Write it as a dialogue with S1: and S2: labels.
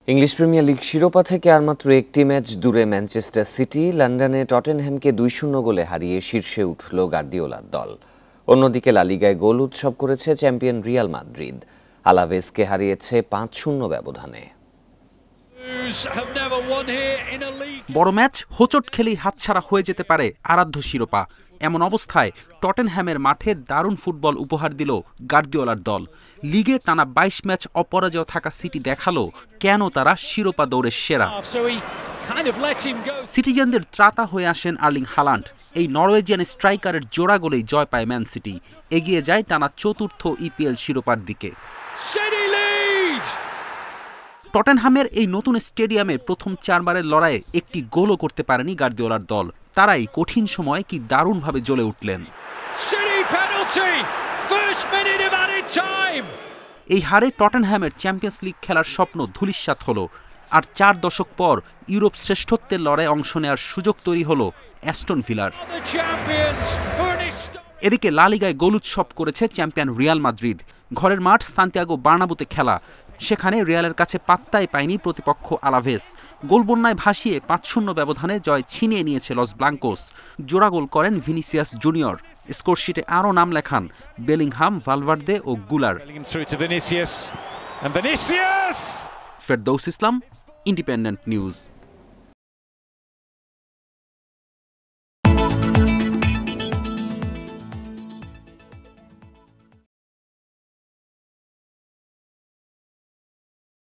S1: English premier league শিরোপা থেকে আর মাত্র একটি ম্যাচ দূরে ম্যানচেস্টার সিটি লন্ডনে টটেনহ্যামকে 2-0 গোলে হারিয়ে শীর্ষে উঠল গার্দিওলার দল। অন্যদিকে লা লিগায় গোল উৎসব করেছে চ্যাম্পিয়ন রিয়াল মাদ্রিদ, আলাভেসকে হারিয়েছে 5-0 ব্যবধানে।
S2: বড় ম্যাচ হোঁচট খেলেই হাতছাড়া হয়ে যেতে পারে আরাধ্য শিরোপা। এমন অবস্থায় টটেনহ্যামের মাঠে দারুণ ফুটবল উপহার দিল গার্দিওলার দল। লিগে টানা 22 ম্যাচ অপরাজয় থাকা সিটি দেখালো কেন তারা শিরোপা দৌড়ের সেরা। সিটিজেনদের ত্রাতা হয়ে আসেন আর্লিং হালান্ড। এই নরওয়েজিয়ান স্ট্রাইকারের জোড়া গোলেই জয় পায় ম্যান সিটি, এগিয়ে যায় টানা চতুর্থ ইপিএল শিরোপার দিকে। টটেনহ্যামের এই নতুন স্টেডিয়ামে প্রথম 4 বারের লড়াইয়ে একটি গোলও করতে পারেনি গার্দিওলার দল। তারাই কঠিন সময়ে কি দারুণভাবে জ্বলে উঠলেন। এই হারে টটেনহ্যামের চ্যাম্পিয়ন্স লিগ খেলার স্বপ্ন ধূলিসাৎ হলো। আর 4 দশক পর ইউরোপ শ্রেষ্ঠত্বের লড়াই অংশ নেওয়ার সুযোগ তৈরি হলো অ্যাস্টন ভিলার। এদিকে লা লিগায় গোল উৎসব করেছে চ্যাম্পিয়ন রিয়াল মাদ্রিদ। ঘরের মাঠ সান্তিয়াগো বার্নাব্যুতে খেলা, সেখানে রিয়ালের কাছে পাত্তাই পায়নি প্রতিপক্ষ আলাভেস। গোলবন্যায় ভাসিয়ে 5-0 ব্যবধানে জয় ছিনিয়ে নিয়েছে লস ব্লাঙ্কোস। জোড়া গোল করেন ভিনিসিয়াস জুনিয়র। স্কোরশিটে আরও নাম লেখান বেলিংহাম, ভালভার্দে ও গুলার। ফেরদৌস ইসলাম, ইন্ডিপেন্ডেন্ট নিউজ।